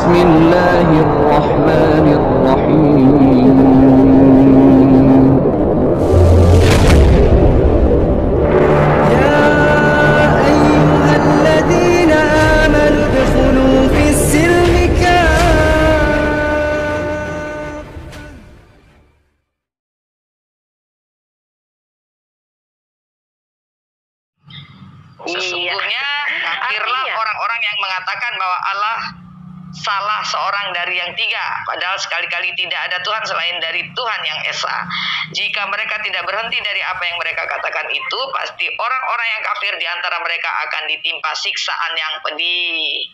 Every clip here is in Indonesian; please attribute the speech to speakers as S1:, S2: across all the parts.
S1: بسم الله الرحمن الرحيم
S2: يا أيها الذين آمنوا ادخلوا في السلم
S3: Sesungguhnya kafirlah orang-orang yang mengatakan bahwa Allah salah seorang dari yang tiga, padahal sekali-kali tidak ada Tuhan selain dari Tuhan yang esa. Jika mereka tidak berhenti dari apa yang mereka katakan itu, pasti orang-orang yang kafir di antara mereka akan ditimpa siksaan yang pedih.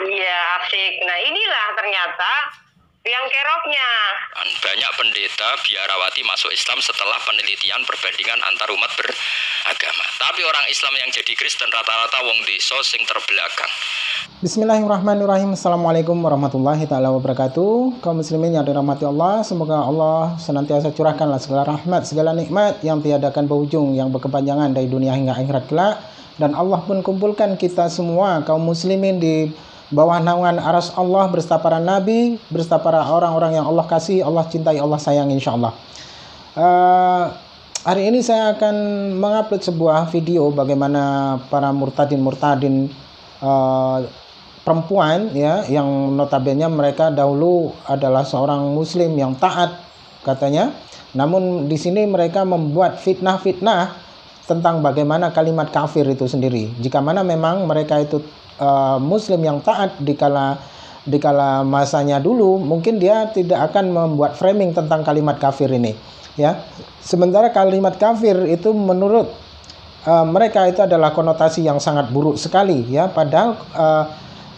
S4: Iya, asik. Nah, inilah ternyata yang keroknya.
S5: Banyak pendeta biarawati masuk Islam setelah penelitian perbandingan antar umat beragama. Tapi orang Islam yang jadi Kristen rata-rata wong desa sing terbelakang.
S6: Bismillahirrahmanirrahim. Assalamualaikum warahmatullahi ta'ala wabarakatuh. Kaum muslimin yang dirahmati Allah, semoga Allah senantiasa curahkanlah segala rahmat, segala nikmat yang tiadakan berujung, yang berkepanjangan dari dunia hingga akhirat kelak. Dan Allah pun kumpulkan kita semua kaum muslimin di bawah naungan aras Allah beserta para nabi, beserta para orang-orang yang Allah kasih, Allah cintai, Allah sayang, insyaallah. Hari ini saya akan mengupload sebuah video bagaimana para murtadin perempuan ya, yang notabene mereka dahulu adalah seorang muslim yang taat katanya. Namun di sini mereka membuat fitnah-fitnah tentang bagaimana kalimat kafir itu sendiri. Jika mana memang mereka itu muslim yang taat dikala masanya dulu, mungkin dia tidak akan membuat framing tentang kalimat kafir ini ya. Sementara kalimat kafir itu menurut mereka itu adalah konotasi yang sangat buruk sekali ya. Padahal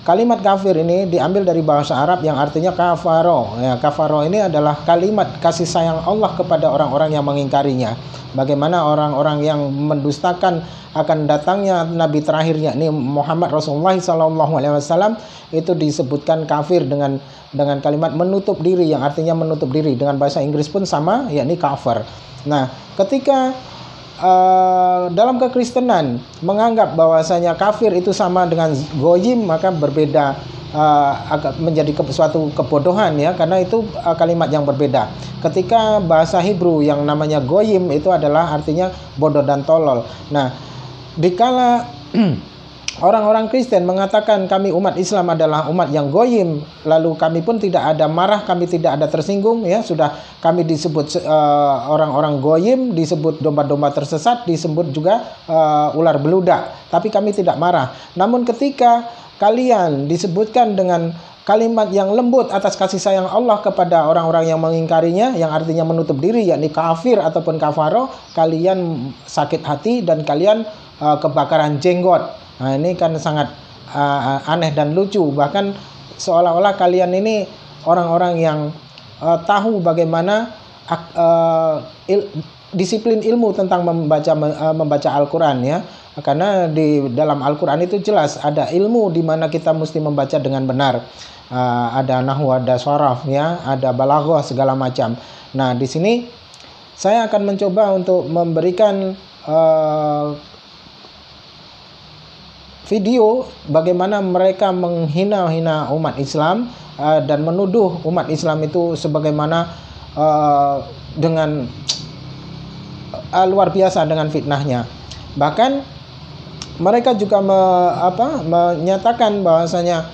S6: kalimat kafir ini diambil dari bahasa Arab yang artinya kafaro ya. Kafaro ini adalah kalimat kasih sayang Allah kepada orang-orang yang mengingkarinya. Bagaimana orang-orang yang mendustakan akan datangnya Nabi terakhirnya ini Muhammad Rasulullah SAW itu disebutkan kafir dengan kalimat menutup diri, yang artinya menutup diri. Dengan bahasa Inggris pun sama, yakni kafir. Nah, ketika dalam kekristenan menganggap bahwasanya kafir itu sama dengan goyim, maka berbeda, menjadi suatu kebodohan ya, karena itu kalimat yang berbeda. Ketika bahasa Hebrew yang namanya goyim itu adalah artinya bodoh dan tolol. Nah, dikala orang-orang Kristen mengatakan kami umat Islam adalah umat yang goyim, lalu kami pun tidak ada marah, kami tidak ada tersinggung ya, sudah kami disebut orang-orang goyim, disebut domba-domba tersesat, disebut juga ular beludak, tapi kami tidak marah. Namun ketika kalian disebutkan dengan kalimat yang lembut atas kasih sayang Allah kepada orang-orang yang mengingkarinya, yang artinya menutup diri, yakni kafir ataupun kafaro, kalian sakit hati dan kalian kebakaran jenggot. Nah, ini kan sangat aneh dan lucu. Bahkan seolah-olah kalian ini orang-orang yang tahu bagaimana disiplin ilmu tentang membaca Al-Quran ya. Karena di dalam Al-Quran itu jelas ada ilmu di mana kita mesti membaca dengan benar. Ada nahwu, ada sharaf ya, ada balaghah segala macam. Nah, di sini saya akan mencoba untuk memberikan video bagaimana mereka menghina-hina umat Islam dan menuduh umat Islam itu sebagaimana dengan luar biasa dengan fitnahnya. Bahkan mereka juga menyatakan bahwasanya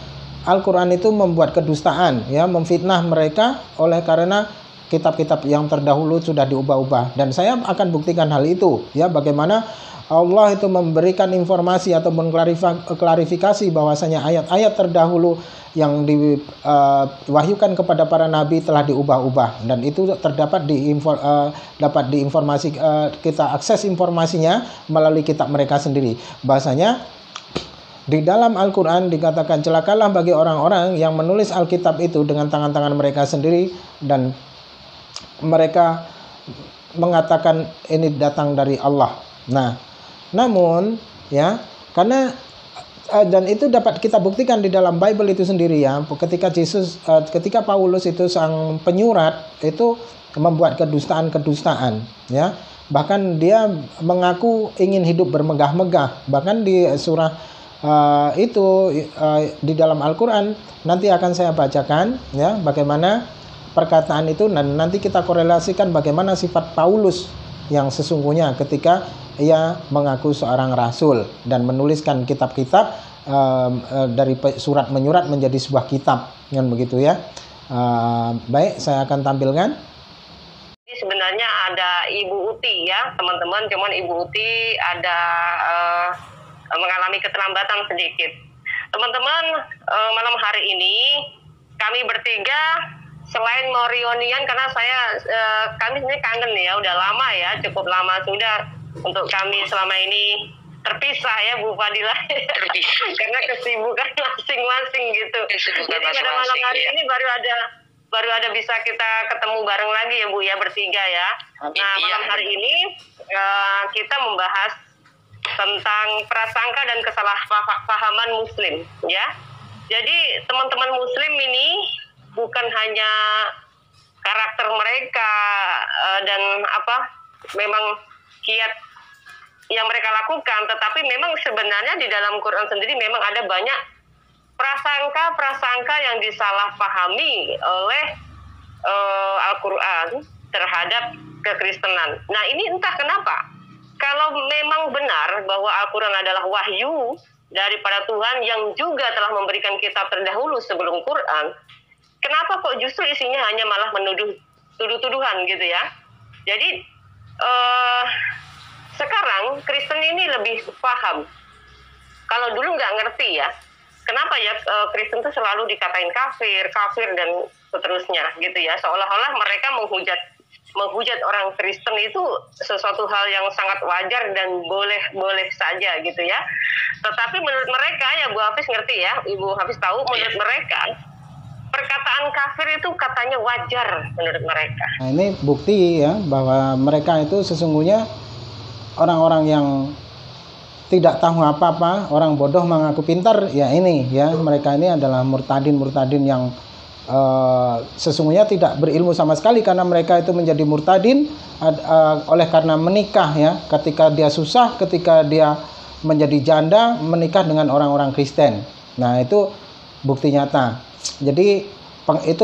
S6: Al-Quran itu membuat kedustaan ya, memfitnah mereka oleh karena kitab-kitab yang terdahulu sudah diubah-ubah. Dan saya akan buktikan hal itu ya, bagaimana Allah itu memberikan informasi atau mengklarifikasi bahwasanya ayat-ayat terdahulu yang diwahyukan kepada para nabi telah diubah-ubah, dan itu terdapat dapat diinformasi, kita akses informasinya melalui kitab mereka sendiri. Bahasanya di dalam Al-Quran dikatakan celakalah bagi orang-orang yang menulis Alkitab itu dengan tangan-tangan mereka sendiri dan mereka mengatakan ini datang dari Allah. Nah, namun ya, karena dan itu dapat kita buktikan di dalam Bible itu sendiri ya. Ketika Paulus itu sang penyurat itu membuat kedustaan ya. Bahkan dia mengaku ingin hidup bermegah-megah. Bahkan di surah di dalam Al-Quran nanti akan saya bacakan ya bagaimana perkataan itu, dan nanti kita korelasikan bagaimana sifat Paulus yang sesungguhnya ketika ia mengaku seorang rasul dan menuliskan kitab-kitab dari surat menyurat menjadi sebuah kitab, kan begitu ya. Baik, saya akan tampilkan.
S4: Sebenarnya ada Ibu Uti ya teman-teman, cuman Ibu Uti ada mengalami keterlambatan sedikit. Teman-teman, malam hari ini kami bertiga selain mau reunian karena kami sebenarnya kangen ya, udah lama ya, cukup lama sudah untuk kami selama ini terpisah ya Bu Fadilah karena kesibukan masing-masing gitu. Jadi pada malam hari ini baru ada bisa kita ketemu bareng lagi ya Bu ya, bertiga ya. Nah malam hari ini kita membahas tentang prasangka dan kesalahpahaman Muslim ya. Jadi teman-teman Muslim ini bukan hanya karakter mereka dan memang kiat yang mereka lakukan, tetapi memang sebenarnya di dalam Quran sendiri memang ada banyak prasangka yang disalahpahami oleh Al-Quran terhadap kekristenan. Nah ini entah kenapa, kalau memang benar bahwa Al-Quran adalah wahyu daripada Tuhan yang juga telah memberikan kitab terdahulu sebelum Quran, kenapa kok justru isinya hanya malah menuduh tuduh-tuduhan gitu ya. Jadi sekarang Kristen ini lebih paham. Kalau dulu nggak ngerti ya, kenapa ya Kristen itu selalu dikatain kafir dan seterusnya gitu ya, seolah-olah mereka menghujat orang Kristen itu sesuatu hal yang sangat wajar dan boleh saja gitu ya. Tetapi menurut mereka ya, Bu Hafiz ngerti ya, Ibu Hafiz tahu, menurut mereka perkataan kafir itu katanya wajar menurut mereka.
S6: Nah, ini bukti ya bahwa mereka itu sesungguhnya orang-orang yang tidak tahu apa-apa, orang bodoh mengaku pintar, ya ini ya, mereka ini adalah murtadin yang sesungguhnya tidak berilmu sama sekali, karena mereka itu menjadi murtadin oleh karena menikah ya, ketika dia susah, ketika dia menjadi janda, menikah dengan orang-orang Kristen. Nah itu bukti nyata. Jadi itu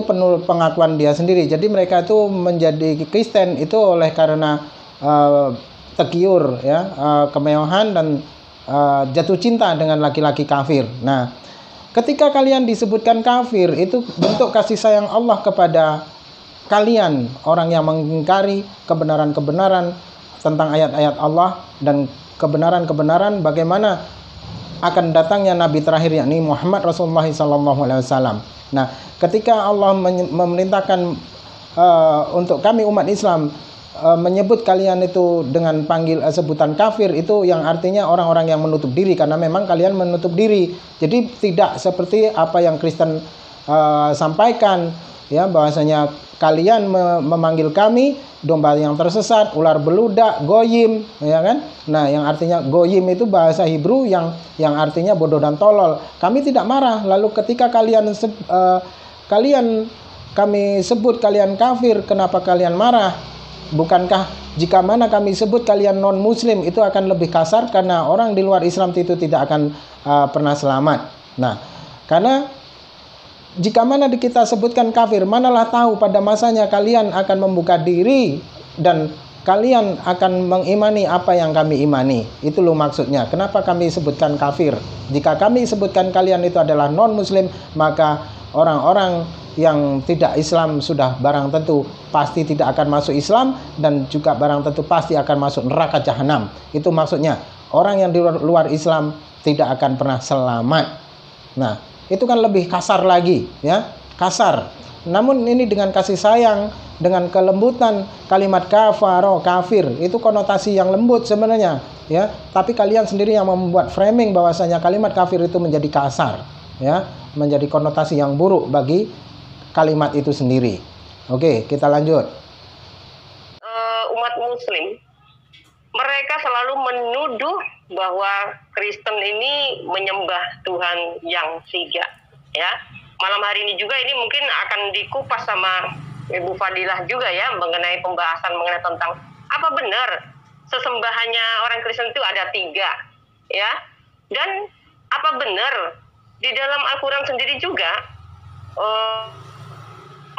S6: pengakuan dia sendiri. Jadi mereka itu menjadi Kristen itu oleh karena tegiur ya, kemewahan dan jatuh cinta dengan laki-laki kafir. Nah, ketika kalian disebutkan kafir, itu bentuk kasih sayang Allah kepada kalian, orang yang mengingkari kebenaran-kebenaran tentang ayat-ayat Allah dan kebenaran-kebenaran bagaimana akan datangnya Nabi terakhir, yakni Muhammad Rasulullah SAW. Nah, ketika Allah memerintahkan untuk kami umat Islam menyebut kalian itu dengan panggil sebutan kafir, itu yang artinya orang-orang yang menutup diri, karena memang kalian menutup diri. Jadi tidak seperti apa yang Kristen sampaikan ya, bahwasanya kalian memanggil kami domba yang tersesat, ular beludak, goyim, ya kan? Nah, yang artinya goyim itu bahasa Hebrew yang artinya bodoh dan tolol. Kami tidak marah. Lalu ketika kami sebut kalian kafir, kenapa kalian marah? Bukankah jika mana kami sebut kalian non muslim itu akan lebih kasar, karena orang di luar Islam itu tidak akan pernah selamat. Nah, karena jika mana kita sebutkan kafir, manalah tahu pada masanya kalian akan membuka diri dan kalian akan mengimani apa yang kami imani. Itu loh maksudnya. Kenapa kami sebutkan kafir? Jika kami sebutkan kalian itu adalah non muslim, maka orang-orang yang tidak Islam sudah barang tentu pasti tidak akan masuk Islam, dan juga barang tentu pasti akan masuk neraka jahanam. Itu maksudnya. Orang yang di luar Islam tidak akan pernah selamat. Nah, itu kan lebih kasar lagi ya, kasar. Namun ini dengan kasih sayang, dengan kelembutan. Kalimat kafaro, kafir, itu konotasi yang lembut sebenarnya ya, tapi kalian sendiri yang membuat framing bahwasanya kalimat kafir itu menjadi kasar ya, menjadi konotasi yang buruk bagi kalimat itu sendiri. Oke, kita lanjut.
S4: Umat muslim, mereka selalu menuduh bahwa Kristen ini menyembah Tuhan yang tiga ya. Malam hari ini juga ini mungkin akan dikupas sama Ibu Fadilah juga ya, mengenai pembahasan mengenai tentang apa benar sesembahannya orang Kristen itu ada tiga ya. Dan apa benar di dalam Al-Quran sendiri juga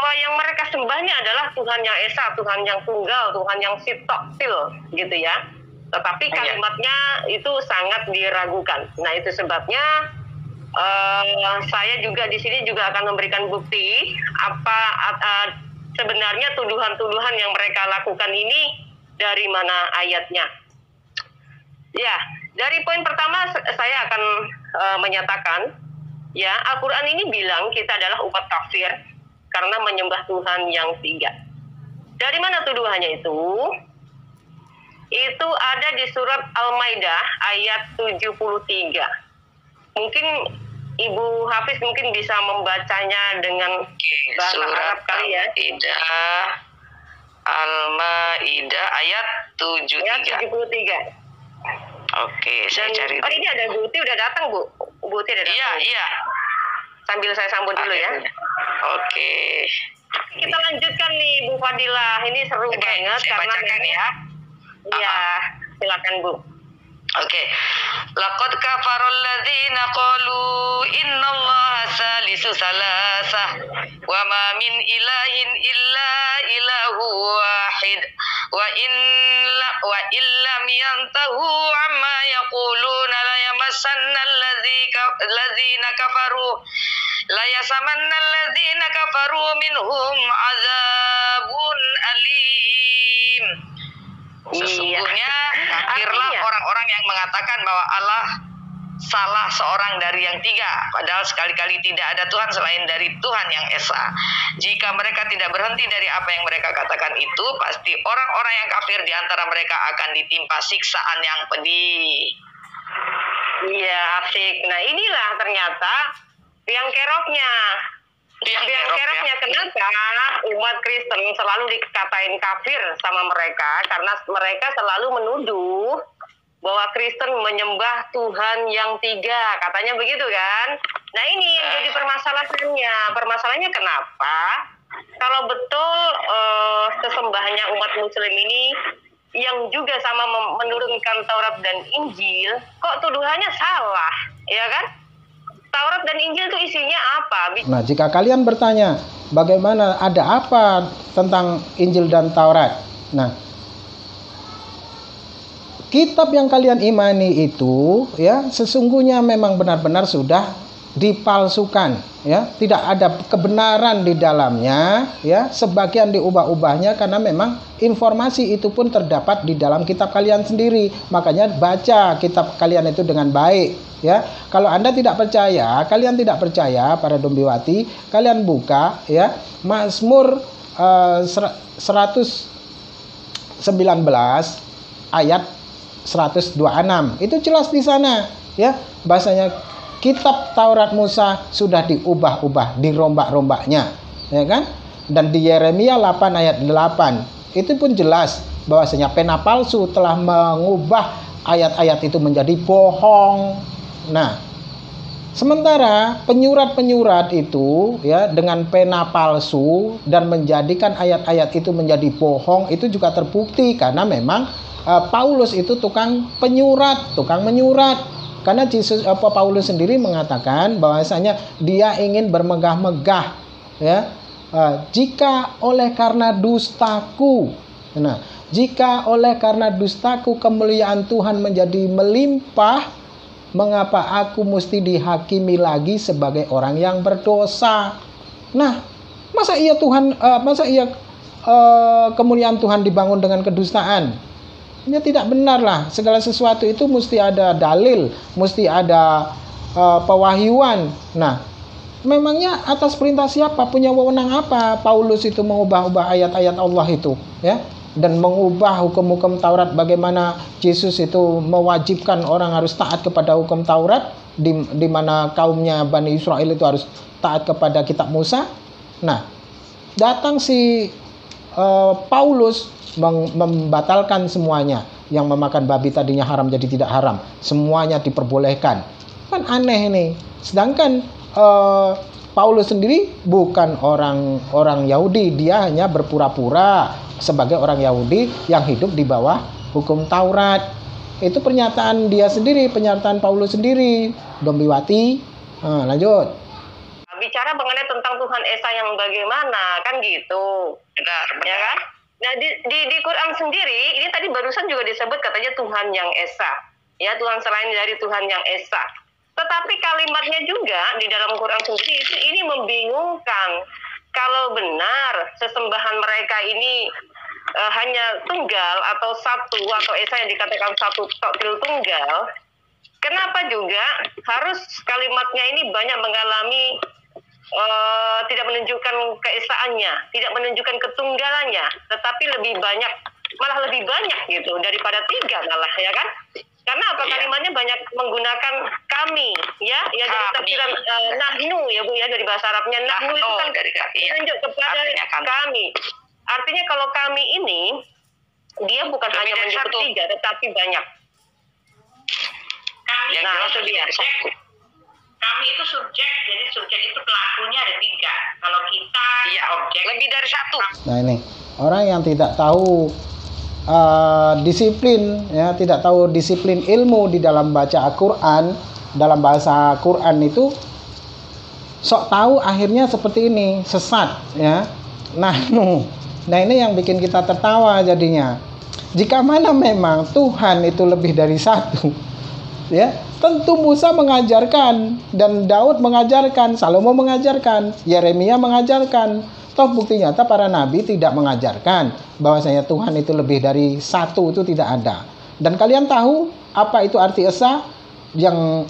S4: bahwa yang mereka sembahnya adalah Tuhan yang Esa, Tuhan yang Tunggal, Tuhan yang Sitoktil gitu ya. Tetapi kalimatnya itu sangat diragukan. Nah, itu sebabnya saya juga di sini juga akan memberikan bukti sebenarnya tuduhan-tuduhan yang mereka lakukan ini dari mana ayatnya. Ya, dari poin pertama saya akan menyatakan, ya, Al-Quran ini bilang kita adalah umat kafir karena menyembah Tuhan yang tiga. Dari mana tuduhannya itu? Itu ada di surat Al-Maidah ayat 73. Mungkin Ibu Hafiz mungkin bisa membacanya dengan bahasa Arab kali ya.
S3: Al-Maidah ayat 73.
S4: Ayat 73.
S3: Oke, saya cari.
S4: Oh, ini ada Bu Uti udah datang, Bu. Bu Uti udah datang.
S3: Iya.
S4: Sambil saya sambut dulu ya.
S3: Oke.
S4: Kita lanjutkan nih Bu Fadilah. Ini seru banget
S3: saya
S4: karena
S3: bacakan ya.
S4: Iya, silakan Bu.
S3: Oke. Laqad kafarul ladzina qalu innallaha salisu salasah wa ma min ilahin illa ilahu wahid wa illam yantahu amma yaquluna la yamassanna alladzina kafaru minhum azabun alim. Sesungguhnya kafirlah orang-orang yang mengatakan bahwa Allah salah seorang dari yang tiga, padahal sekali-kali tidak ada Tuhan selain dari Tuhan yang Esa. Jika mereka tidak berhenti dari apa yang mereka katakan itu, pasti orang-orang yang kafir di antara mereka akan ditimpa siksaan yang pedih.
S4: Iya, asik. Nah, inilah ternyata yang keroknya. Yang keroknya kenapa umat Kristen selalu dikatain kafir sama mereka? Karena mereka selalu menuduh bahwa Kristen menyembah Tuhan yang tiga, katanya begitu kan? Nah, ini yang jadi permasalahannya. Permasalahannya kenapa? Kalau betul sesembahnya umat Muslim ini yang juga sama menurunkan Taurat dan Injil, kok tuduhannya salah, ya kan? Taurat dan Injil itu isinya apa?
S6: Nah, jika kalian bertanya, bagaimana, ada apa tentang Injil dan Taurat? Nah, kitab yang kalian imani itu, ya, sesungguhnya memang benar-benar sudah dipalsukan, ya, tidak ada kebenaran di dalamnya, ya, sebagian diubah-ubahnya karena memang informasi itu pun terdapat di dalam kitab kalian sendiri. Makanya baca kitab kalian itu dengan baik. Ya, kalau Anda tidak percaya, kalian tidak percaya para Dombiwati, kalian buka ya Mazmur 119 ayat 126. Itu jelas di sana ya, bahasanya kitab Taurat Musa sudah diubah-ubah, dirombak-rombaknya, ya kan? Dan di Yeremia 8 ayat 8 itu pun jelas bahwasanya pena palsu telah mengubah ayat-ayat itu menjadi bohong. Nah, sementara penyurat-penyurat itu ya dengan pena palsu dan menjadikan ayat-ayat itu menjadi bohong, itu juga terbukti karena memang Paulus itu tukang menyurat. Karena Paulus sendiri mengatakan bahwasanya dia ingin bermegah-megah ya. Jika oleh karena dustaku. Nah, jika oleh karena dustaku kemuliaan Tuhan menjadi melimpah, mengapa aku mesti dihakimi lagi sebagai orang yang berdosa? Nah, masa iya kemuliaan Tuhan dibangun dengan kedustaan? Ya tidak benar lah. Segala sesuatu itu mesti ada dalil, mesti ada pewahyuan. Nah, memangnya atas perintah siapa, punya wewenang apa Paulus itu mengubah-ubah ayat-ayat Allah itu, ya? Dan mengubah hukum-hukum Taurat, bagaimana Yesus itu mewajibkan orang harus taat kepada hukum Taurat, di mana kaumnya Bani Israel itu harus taat kepada kitab Musa. Nah, datang si Paulus membatalkan semuanya. Yang memakan babi tadinya haram jadi tidak haram, semuanya diperbolehkan. Kan aneh ini. Sedangkan Paulus sendiri bukan orang Yahudi, dia hanya berpura-pura sebagai orang Yahudi yang hidup di bawah hukum Taurat. Itu pernyataan dia sendiri, pernyataan Paulus sendiri. Dombiwati. Lanjut.
S4: Bicara mengenai tentang Tuhan Esa yang bagaimana, kan gitu.
S3: Benar.
S4: Ya kan? Nah, di Quran sendiri, ini tadi barusan juga disebut katanya Tuhan yang Esa. Ya, Tuhan selain dari Tuhan yang Esa. Tetapi kalimatnya juga di dalam Quran sendiri ini membingungkan. Kalau benar sesembahan mereka ini hanya tunggal atau satu atau esa yang dikatakan satu toktil tunggal, kenapa juga harus kalimatnya ini banyak mengalami tidak menunjukkan keesaannya, tidak menunjukkan ketunggalannya, tetapi malah lebih banyak gitu daripada tiga malah, ya kan? Karena apa? Kalimatnya banyak menggunakan kami, ya dari tafsiran nahnu ya Bu ya, dari bahasa Arabnya nahnu itu kan menunjuk kepada kami. Artinya kalau kami ini dia bukan hanya menunjuk tiga, tetapi banyak.
S3: Kami
S4: itu dia.
S3: Kami itu subjek, jadi subjek itu pelakunya ada tiga. Kalau kita objek lebih dari satu.
S6: Nah ini orang yang tidak tahu disiplin, ya, tidak tahu disiplin ilmu di dalam baca Al-Quran, dalam bahasa Quran itu sok tahu akhirnya seperti ini, sesat, ya. Nah ini yang bikin kita tertawa jadinya. Jika mana memang Tuhan itu lebih dari satu, ya, tentu Musa mengajarkan dan Daud mengajarkan, Salomo mengajarkan, Yeremia mengajarkan. Toh bukti nyata para nabi tidak mengajarkan bahwasanya Tuhan itu lebih dari satu, itu tidak ada. Dan kalian tahu apa itu arti esa yang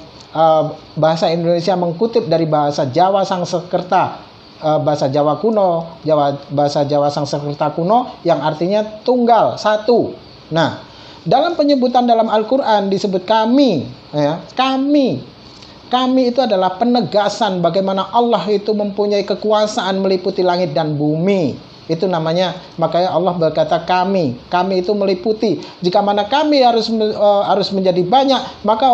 S6: bahasa Indonesia mengkutip dari bahasa Jawa Sangsekerta, bahasa Jawa kuno, bahasa Jawa Sangsekerta kuno yang artinya tunggal, satu. Nah, dalam penyebutan dalam Al-Quran disebut kami, ya, kami itu adalah penegasan bagaimana Allah itu mempunyai kekuasaan meliputi langit dan bumi. Itu namanya, makanya Allah berkata kami itu meliputi. Jika mana kami harus menjadi banyak, maka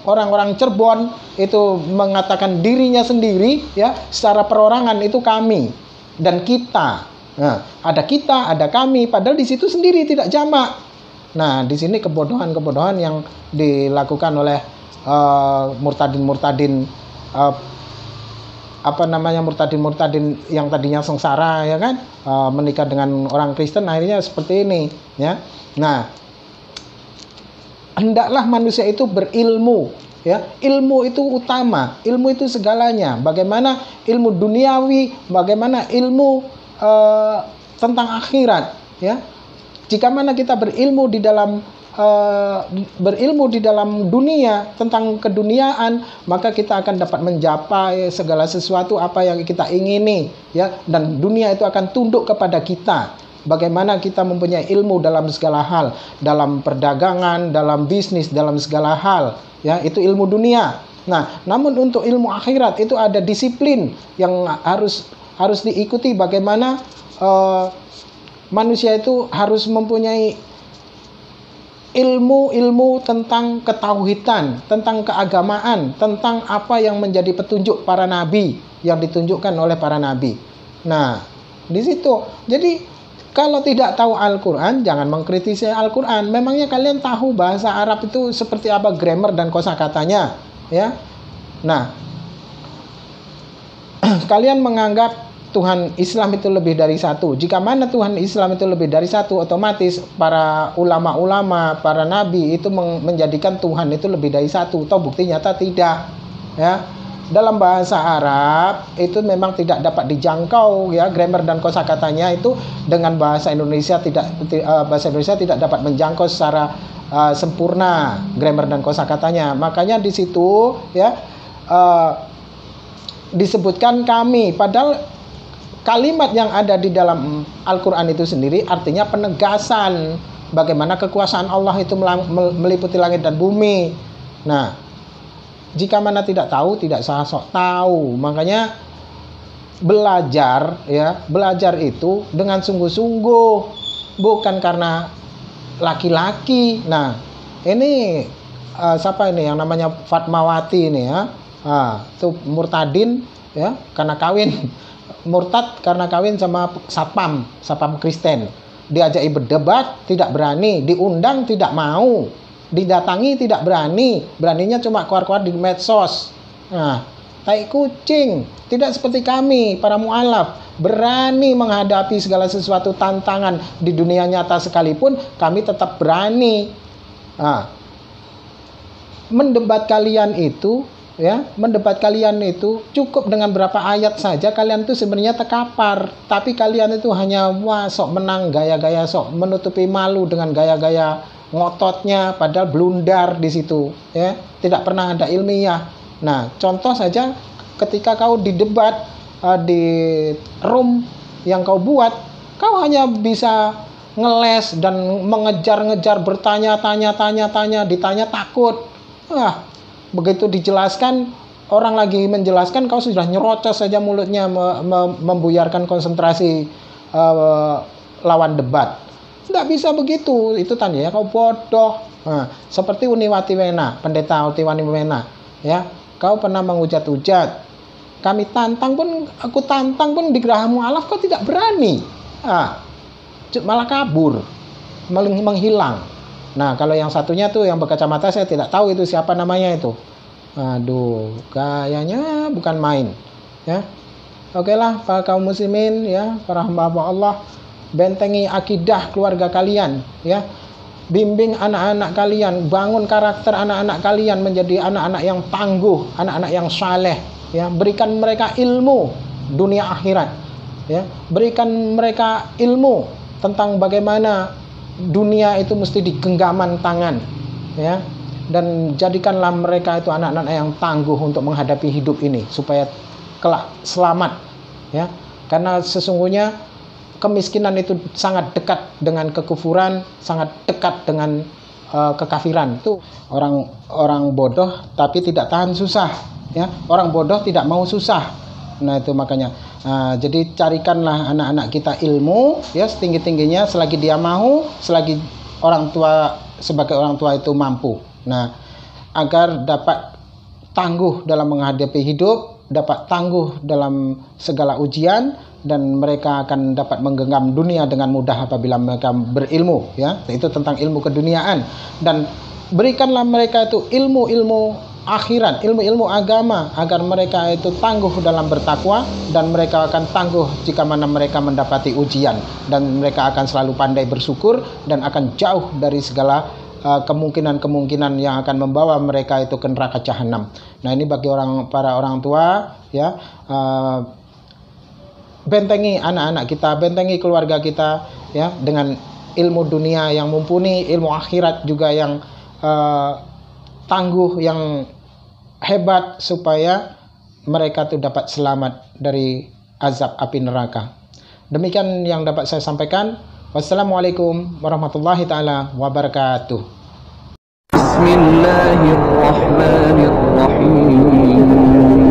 S6: orang-orang Cirebon itu mengatakan dirinya sendiri, ya, secara perorangan itu kami dan kita. Nah, ada kita, ada kami, padahal di situ sendiri tidak jamak. Nah, di sini kebodohan-kebodohan yang dilakukan oleh murtadin-murtadin murtadin yang tadinya sengsara, ya kan, menikah dengan orang Kristen, akhirnya seperti ini, ya. Nah, hendaklah manusia itu berilmu, ya. Ilmu itu utama, ilmu itu segalanya. Bagaimana ilmu duniawi, bagaimana ilmu tentang akhirat, ya. Jika mana kita berilmu di dalam dunia tentang keduniaan, maka kita akan dapat mencapai segala sesuatu apa yang kita ingini, ya, dan dunia itu akan tunduk kepada kita. Bagaimana kita mempunyai ilmu dalam segala hal, dalam perdagangan, dalam bisnis, dalam segala hal, ya, itu ilmu dunia. Nah, namun untuk ilmu akhirat itu ada disiplin yang harus diikuti. Bagaimana manusia itu harus mempunyai ilmu tentang ketauhidan, tentang keagamaan, tentang apa yang menjadi petunjuk para nabi yang ditunjukkan oleh para nabi. Nah, di situ. Jadi kalau tidak tahu Al-Quran, jangan mengkritisi Al-Quran. Memangnya kalian tahu bahasa Arab itu seperti apa grammar dan kosakatanya, ya? Nah, kalian menganggap Tuhan Islam itu lebih dari satu. Jika mana Tuhan Islam itu lebih dari satu, otomatis para ulama-ulama, para nabi itu menjadikan Tuhan itu lebih dari satu. Toh bukti nyata tidak, ya. Dalam bahasa Arab itu memang tidak dapat dijangkau, ya, grammar dan kosakatanya itu dengan bahasa Indonesia tidak dapat menjangkau secara sempurna grammar dan kosakatanya. Makanya di situ, ya, disebutkan kami, padahal kalimat yang ada di dalam Al-Quran itu sendiri artinya penegasan bagaimana kekuasaan Allah itu meliputi langit dan bumi. Nah, jika mana tidak tahu, tidak salah sok tahu. Makanya belajar, ya, belajar itu dengan sungguh-sungguh, bukan karena laki-laki. Nah, ini siapa ini yang namanya Fatmawati ini, ya, itu murtadin, ya, karena kawin. Murtad karena kawin sama satpam Kristen. Diajaki berdebat tidak berani, diundang tidak mau, Didatangi tidak berani, beraninya cuma keluar-keluar di medsos. Nah, tai kucing, tidak seperti kami para mu'alaf, berani menghadapi segala sesuatu tantangan di dunia nyata sekalipun, kami tetap berani. Nah, mendebat kalian itu cukup dengan berapa ayat saja kalian itu sebenarnya terkapar, tapi kalian itu hanya sok menang, gaya-gaya sok menutupi malu dengan gaya-gaya ngototnya, padahal blundar di situ, ya, tidak pernah ada ilmiah. Nah, contoh saja ketika kau didebat di room yang kau buat, kau hanya bisa ngeles dan mengejar-ngejar, bertanya-tanya, ditanya takut. Begitu dijelaskan, orang lagi menjelaskan, kau sudah nyerocos saja mulutnya, membuyarkan konsentrasi lawan debat. Tidak bisa begitu, itu tandanya kau bodoh. Nah, seperti Uniwati Wena, pendeta Utiwani Wena, ya, kau pernah menghujat-hujat. Aku tantang pun di Geraha Mu'alaf kau tidak berani. Malah kabur, menghilang. Nah, kalau yang satunya tuh yang berkacamata, saya tidak tahu itu siapa namanya itu. Aduh, kayaknya bukan main, ya. Oke lah, para kaum muslimin, ya, para hamba Allah, bentengi akidah keluarga kalian, ya. Bimbing anak-anak kalian, bangun karakter anak-anak kalian menjadi anak-anak yang tangguh, anak-anak yang saleh, ya. Berikan mereka ilmu dunia akhirat, ya. Berikan mereka ilmu tentang bagaimana dunia itu mesti digenggaman tangan, ya. Dan jadikanlah mereka itu anak-anak yang tangguh untuk menghadapi hidup ini supaya kelak selamat, ya. Karena sesungguhnya kemiskinan itu sangat dekat dengan kekufuran, sangat dekat dengan kekafiran. Itu orang bodoh tapi tidak tahan susah, ya. Orang bodoh tidak mau susah. Nah, itu makanya. Jadi carikanlah anak-anak kita ilmu, ya, setinggi-tingginya selagi dia mau, selagi sebagai orang tua itu mampu. Nah, agar dapat tangguh dalam menghadapi hidup, dapat tangguh dalam segala ujian, dan mereka akan dapat menggenggam dunia dengan mudah apabila mereka berilmu, ya. Itu tentang ilmu keduniaan. Dan berikanlah mereka itu ilmu-ilmu akhirat, ilmu-ilmu agama, agar mereka itu tangguh dalam bertakwa, dan mereka akan tangguh jika mana mereka mendapati ujian, dan mereka akan selalu pandai bersyukur dan akan jauh dari segala kemungkinan-kemungkinan yang akan membawa mereka itu ke neraka jahanam. Nah, ini bagi para orang tua, ya. Bentengi anak-anak kita, bentengi keluarga kita, ya, dengan ilmu dunia yang mumpuni, ilmu akhirat juga yang tangguh, yang hebat, supaya mereka tuh dapat selamat dari azab api neraka. Demikian yang dapat saya sampaikan. Wassalamualaikum warahmatullahi taala wabarakatuh.
S1: Bismillahirrahmanirrahim.